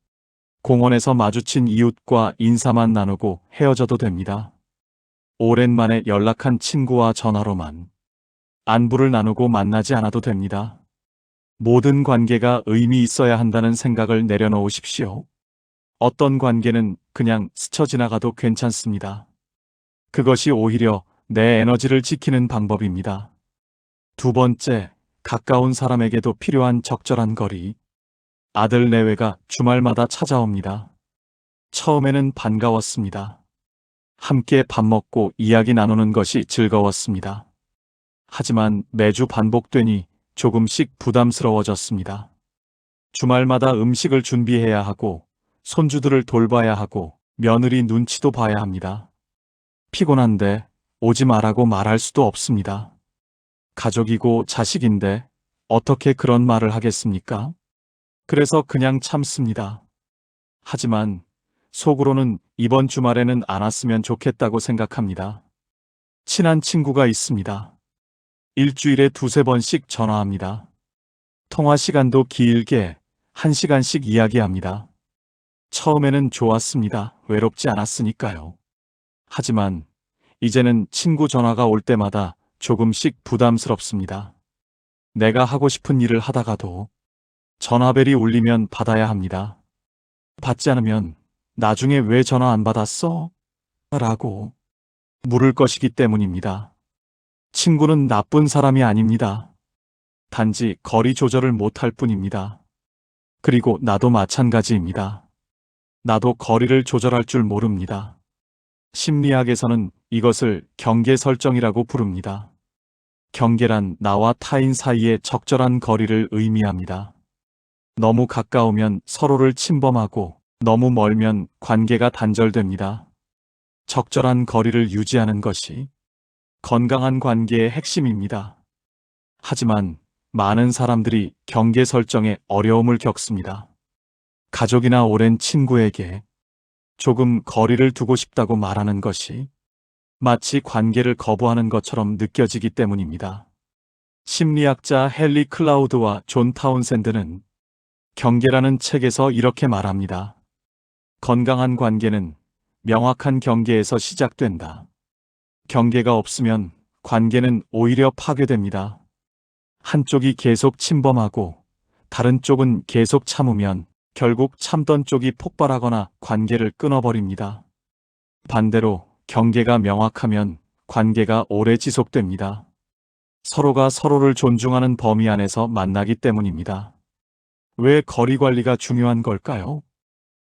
공원에서 마주친 이웃과 인사만 나누고 헤어져도 됩니다. 오랜만에 연락한 친구와 전화로만 안부를 나누고 만나지 않아도 됩니다. 모든 관계가 의미 있어야 한다는 생각을 내려놓으십시오. 어떤 관계는 그냥 스쳐 지나가도 괜찮습니다. 그것이 오히려 내 에너지를 지키는 방법입니다. 두 번째, 가까운 사람에게도 필요한 적절한 거리. 아들 내외가 주말마다 찾아옵니다. 처음에는 반가웠습니다. 함께 밥 먹고 이야기 나누는 것이 즐거웠습니다. 하지만 매주 반복되니 조금씩 부담스러워졌습니다. 주말마다 음식을 준비해야 하고, 손주들을 돌봐야 하고, 며느리 눈치도 봐야 합니다. 피곤한데 오지 말라고 말할 수도 없습니다. 가족이고 자식인데 어떻게 그런 말을 하겠습니까? 그래서 그냥 참습니다. 하지만 속으로는 이번 주말에는 안 왔으면 좋겠다고 생각합니다. 친한 친구가 있습니다. 일주일에 두세 번씩 전화합니다. 통화 시간도 길게 1시간씩 이야기합니다. 처음에는 좋았습니다. 외롭지 않았으니까요. 하지만 이제는 친구 전화가 올 때마다 조금씩 부담스럽습니다. 내가 하고 싶은 일을 하다가도 전화벨이 울리면 받아야 합니다. 받지 않으면 나중에 왜 전화 안 받았어? 라고 물을 것이기 때문입니다. 친구는 나쁜 사람이 아닙니다. 단지 거리 조절을 못할 뿐입니다. 그리고 나도 마찬가지입니다. 나도 거리를 조절할 줄 모릅니다. 심리학에서는 이것을 경계 설정이라고 부릅니다. 경계란 나와 타인 사이의 적절한 거리를 의미합니다. 너무 가까우면 서로를 침범하고 너무 멀면 관계가 단절됩니다. 적절한 거리를 유지하는 것이 건강한 관계의 핵심입니다. 하지만 많은 사람들이 경계 설정에 어려움을 겪습니다. 가족이나 오랜 친구에게 조금 거리를 두고 싶다고 말하는 것이 마치 관계를 거부하는 것처럼 느껴지기 때문입니다. 심리학자 헨리 클라우드와 존 타운센드는 경계라는 책에서 이렇게 말합니다. 건강한 관계는 명확한 경계에서 시작된다. 경계가 없으면 관계는 오히려 파괴됩니다. 한쪽이 계속 침범하고 다른 쪽은 계속 참으면 결국 참던 쪽이 폭발하거나 관계를 끊어버립니다. 반대로 경계가 명확하면 관계가 오래 지속됩니다. 서로가 서로를 존중하는 범위 안에서 만나기 때문입니다. 왜 거리 관리가 중요한 걸까요?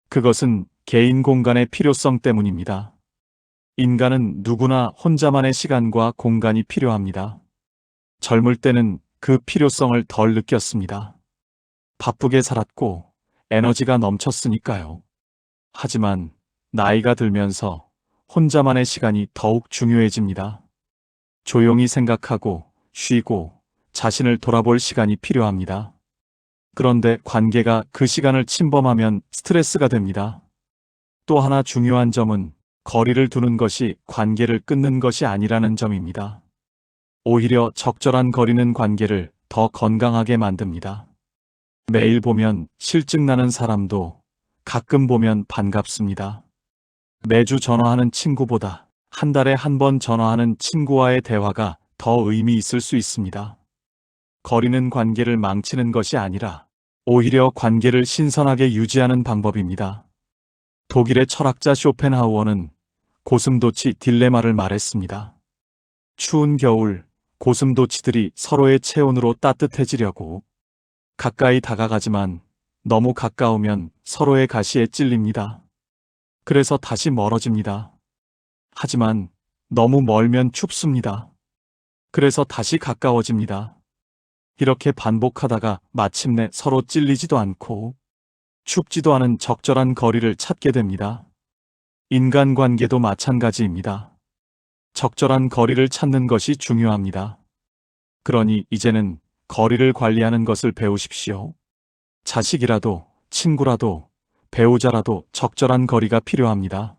그것은 개인 공간의 필요성 때문입니다. 인간은 누구나 혼자만의 시간과 공간이 필요합니다. 젊을 때는 그 필요성을 덜 느꼈습니다. 바쁘게 살았고 에너지가 넘쳤으니까요. 하지만 나이가 들면서 혼자만의 시간이 더욱 중요해집니다. 조용히 생각하고 쉬고 자신을 돌아볼 시간이 필요합니다. 그런데 관계가 그 시간을 침범하면 스트레스가 됩니다. 또 하나 중요한 점은 거리를 두는 것이 관계를 끊는 것이 아니라는 점입니다. 오히려 적절한 거리는 관계를 더 건강하게 만듭니다. 매일 보면 실증나는 사람도 가끔 보면 반갑습니다. 매주 전화하는 친구보다 한 달에 한 번 전화하는 친구와의 대화가 더 의미 있을 수 있습니다. 거리는 관계를 망치는 것이 아니라 오히려 관계를 신선하게 유지하는 방법입니다. 독일의 철학자 쇼펜하우어는 고슴도치 딜레마를 말했습니다. 추운 겨울, 고슴도치들이 서로의 체온으로 따뜻해지려고 가까이 다가가지만 너무 가까우면 서로의 가시에 찔립니다. 그래서 다시 멀어집니다. 하지만 너무 멀면 춥습니다. 그래서 다시 가까워집니다. 이렇게 반복하다가 마침내 서로 찔리지도 않고 춥지도 않은 적절한 거리를 찾게 됩니다. 인간관계도 마찬가지입니다. 적절한 거리를 찾는 것이 중요합니다. 그러니 이제는 거리를 관리하는 것을 배우십시오. 자식이라도, 친구라도, 배우자라도 적절한 거리가 필요합니다.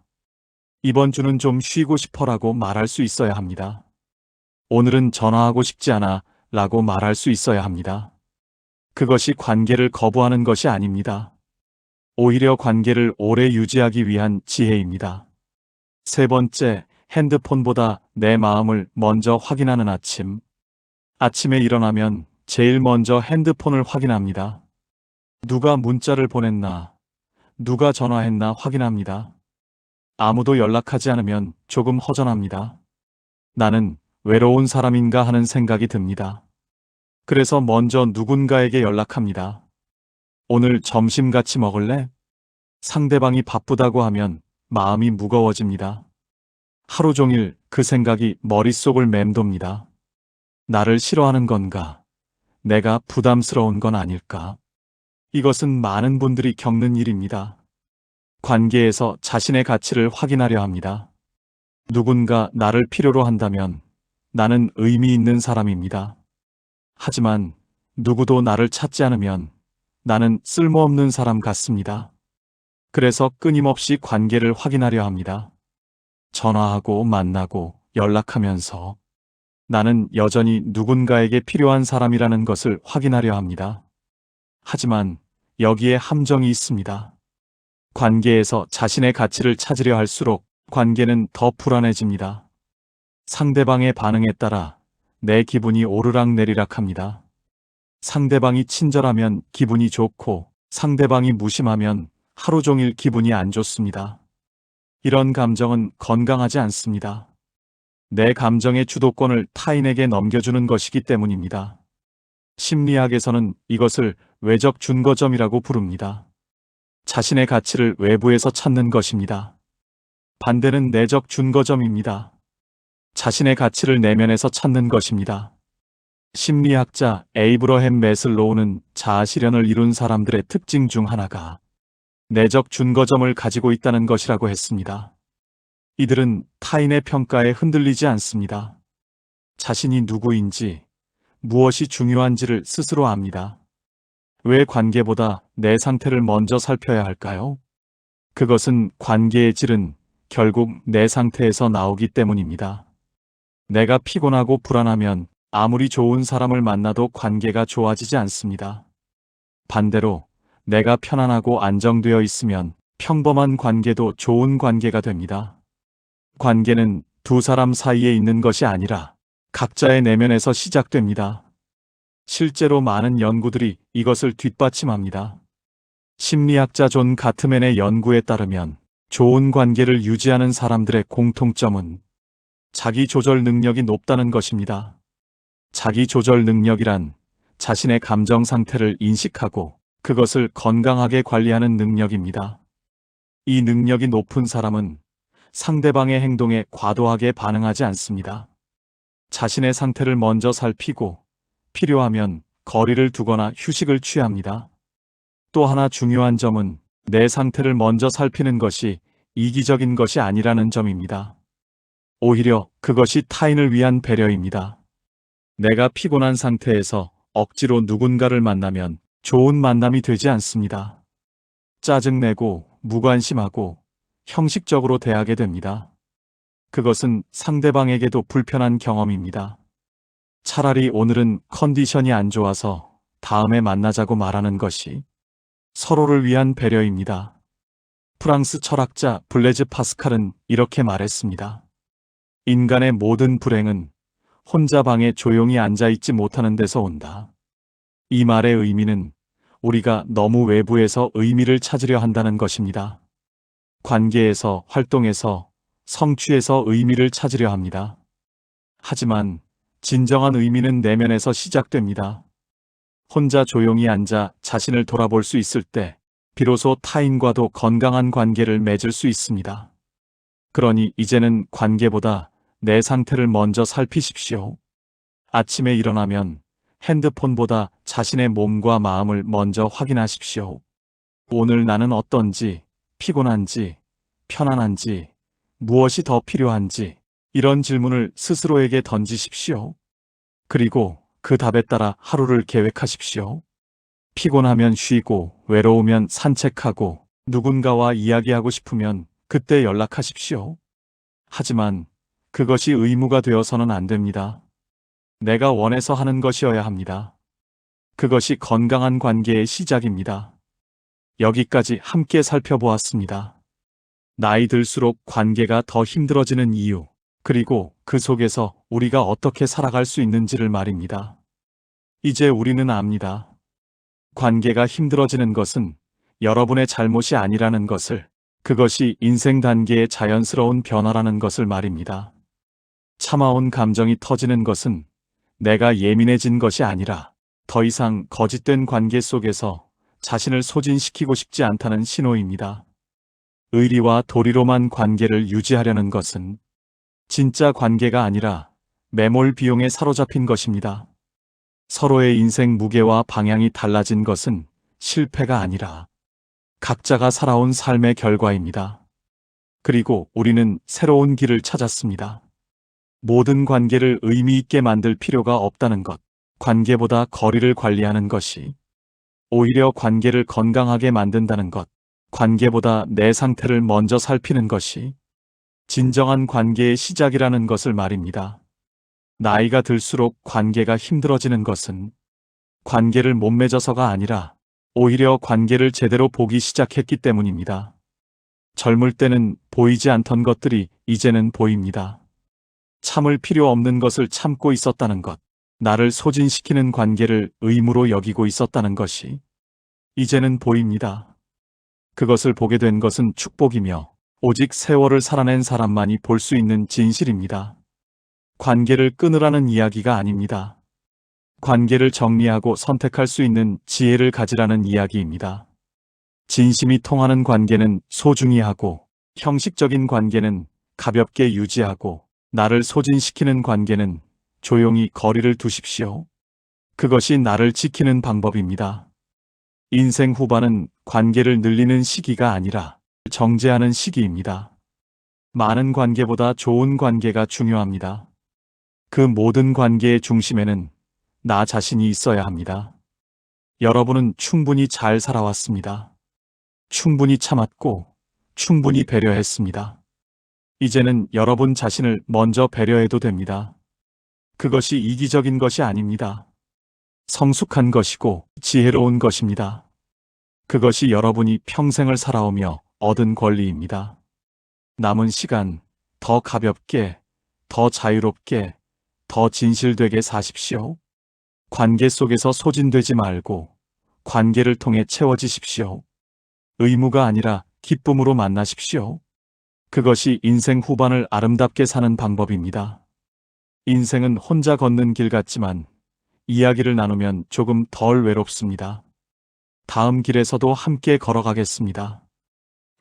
이번 주는 좀 쉬고 싶어라고 말할 수 있어야 합니다. 오늘은 전화하고 싶지 않아 라고 말할 수 있어야 합니다. 그것이 관계를 거부하는 것이 아닙니다. 오히려 관계를 오래 유지하기 위한 지혜입니다. 세 번째, 핸드폰보다 내 마음을 먼저 확인하는 아침. 아침에 일어나면 제일 먼저 핸드폰을 확인합니다. 누가 문자를 보냈나, 누가 전화했나 확인합니다. 아무도 연락하지 않으면 조금 허전합니다. 나는 외로운 사람인가 하는 생각이 듭니다. 그래서 먼저 누군가에게 연락합니다. 오늘 점심 같이 먹을래? 상대방이 바쁘다고 하면 마음이 무거워집니다. 하루 종일 그 생각이 머릿속을 맴돕니다. 나를 싫어하는 건가? 내가 부담스러운 건 아닐까? 이것은 많은 분들이 겪는 일입니다. 관계에서 자신의 가치를 확인하려 합니다. 누군가 나를 필요로 한다면 나는 의미 있는 사람입니다. 하지만 누구도 나를 찾지 않으면 나는 쓸모없는 사람 같습니다. 그래서 끊임없이 관계를 확인하려 합니다. 전화하고 만나고 연락하면서 나는 여전히 누군가에게 필요한 사람이라는 것을 확인하려 합니다. 하지만 여기에 함정이 있습니다. 관계에서 자신의 가치를 찾으려 할수록 관계는 더 불안해집니다. 상대방의 반응에 따라 내 기분이 오르락내리락 합니다. 상대방이 친절하면 기분이 좋고 상대방이 무심하면 하루 종일 기분이 안 좋습니다. 이런 감정은 건강하지 않습니다. 내 감정의 주도권을 타인에게 넘겨주는 것이기 때문입니다. 심리학에서는 이것을 외적 준거점이라고 부릅니다. 자신의 가치를 외부에서 찾는 것입니다. 반대는 내적 준거점입니다. 자신의 가치를 내면에서 찾는 것입니다. 심리학자 에이브러햄 매슬로우는 자아 실현을 이룬 사람들의 특징 중 하나가 내적 준거점을 가지고 있다는 것이라고 했습니다. 이들은 타인의 평가에 흔들리지 않습니다. 자신이 누구인지, 무엇이 중요한지를 스스로 압니다. 왜 관계보다 내 상태를 먼저 살펴야 할까요? 그것은 관계의 질은 결국 내 상태에서 나오기 때문입니다. 내가 피곤하고 불안하면 아무리 좋은 사람을 만나도 관계가 좋아지지 않습니다. 반대로 내가 편안하고 안정되어 있으면 평범한 관계도 좋은 관계가 됩니다. 관계는 두 사람 사이에 있는 것이 아니라 각자의 내면에서 시작됩니다. 실제로 많은 연구들이 이것을 뒷받침합니다. 심리학자 존 가트맨의 연구에 따르면 좋은 관계를 유지하는 사람들의 공통점은 자기 조절 능력이 높다는 것입니다. 자기 조절 능력이란 자신의 감정 상태를 인식하고 그것을 건강하게 관리하는 능력입니다. 이 능력이 높은 사람은 상대방의 행동에 과도하게 반응하지 않습니다. 자신의 상태를 먼저 살피고 필요하면 거리를 두거나 휴식을 취합니다. 또 하나 중요한 점은 내 상태를 먼저 살피는 것이 이기적인 것이 아니라는 점입니다. 오히려 그것이 타인을 위한 배려입니다. 내가 피곤한 상태에서 억지로 누군가를 만나면 좋은 만남이 되지 않습니다. 짜증내고 무관심하고 형식적으로 대하게 됩니다. 그것은 상대방에게도 불편한 경험입니다. 차라리 오늘은 컨디션이 안 좋아서 다음에 만나자고 말하는 것이 서로를 위한 배려입니다. 프랑스 철학자 블레즈 파스칼은 이렇게 말했습니다. 인간의 모든 불행은 혼자 방에 조용히 앉아있지 못하는 데서 온다. 이 말의 의미는 우리가 너무 외부에서 의미를 찾으려 한다는 것입니다. 관계에서, 활동에서, 성취에서 의미를 찾으려 합니다. 하지만 진정한 의미는 내면에서 시작됩니다. 혼자 조용히 앉아 자신을 돌아볼 수 있을 때 비로소 타인과도 건강한 관계를 맺을 수 있습니다. 그러니 이제는 관계보다 내 상태를 먼저 살피십시오. 아침에 일어나면 핸드폰보다 자신의 몸과 마음을 먼저 확인하십시오. 오늘 나는 어떤지, 피곤한지, 편안한지, 무엇이 더 필요한지 이런 질문을 스스로에게 던지십시오. 그리고 그 답에 따라 하루를 계획하십시오. 피곤하면 쉬고, 외로우면 산책하고, 누군가와 이야기하고 싶으면 그때 연락하십시오. 하지만 그것이 의무가 되어서는 안 됩니다. 내가 원해서 하는 것이어야 합니다. 그것이 건강한 관계의 시작입니다. 여기까지 함께 살펴보았습니다. 나이 들수록 관계가 더 힘들어지는 이유, 그리고 그 속에서 우리가 어떻게 살아갈 수 있는지를 말입니다. 이제 우리는 압니다. 관계가 힘들어지는 것은 여러분의 잘못이 아니라는 것을, 그것이 인생 단계의 자연스러운 변화라는 것을 말입니다. 참아온 감정이 터지는 것은 내가 예민해진 것이 아니라 더 이상 거짓된 관계 속에서 자신을 소진시키고 싶지 않다는 신호입니다. 의리와 도리로만 관계를 유지하려는 것은 진짜 관계가 아니라 매몰 비용에 사로잡힌 것입니다. 서로의 인생 무게와 방향이 달라진 것은 실패가 아니라 각자가 살아온 삶의 결과입니다. 그리고 우리는 새로운 길을 찾았습니다. 모든 관계를 의미 있게 만들 필요가 없다는 것, 관계보다 거리를 관리하는 것이 오히려 관계를 건강하게 만든다는 것, 관계보다 내 상태를 먼저 살피는 것이 진정한 관계의 시작이라는 것을 말입니다. 나이가 들수록 관계가 힘들어지는 것은 관계를 못 맺어서가 아니라 오히려 관계를 제대로 보기 시작했기 때문입니다. 젊을 때는 보이지 않던 것들이 이제는 보입니다. 참을 필요 없는 것을 참고 있었다는 것, 나를 소진시키는 관계를 의무로 여기고 있었다는 것이 이제는 보입니다. 그것을 보게 된 것은 축복이며 오직 세월을 살아낸 사람만이 볼 수 있는 진실입니다. 관계를 끊으라는 이야기가 아닙니다. 관계를 정리하고 선택할 수 있는 지혜를 가지라는 이야기입니다. 진심이 통하는 관계는 소중히 하고, 형식적인 관계는 가볍게 유지하고, 나를 소진시키는 관계는 조용히 거리를 두십시오. 그것이 나를 지키는 방법입니다. 인생 후반은 관계를 늘리는 시기가 아니라 정제하는 시기입니다. 많은 관계보다 좋은 관계가 중요합니다. 그 모든 관계의 중심에는 나 자신이 있어야 합니다. 여러분은 충분히 잘 살아왔습니다. 충분히 참았고, 충분히 배려했습니다. 이제는 여러분 자신을 먼저 배려해도 됩니다. 그것이 이기적인 것이 아닙니다. 성숙한 것이고 지혜로운 것입니다. 그것이 여러분이 평생을 살아오며 얻은 권리입니다. 남은 시간 더 가볍게, 더 자유롭게, 더 진실되게 사십시오. 관계 속에서 소진되지 말고 관계를 통해 채워지십시오. 의무가 아니라 기쁨으로 만나십시오. 그것이 인생 후반을 아름답게 사는 방법입니다. 인생은 혼자 걷는 길 같지만 이야기를 나누면 조금 덜 외롭습니다. 다음 길에서도 함께 걸어가겠습니다.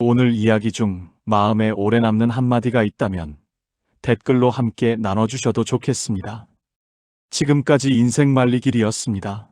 오늘 이야기 중 마음에 오래 남는 한마디가 있다면 댓글로 함께 나눠주셔도 좋겠습니다. 지금까지 인생 말리길이었습니다.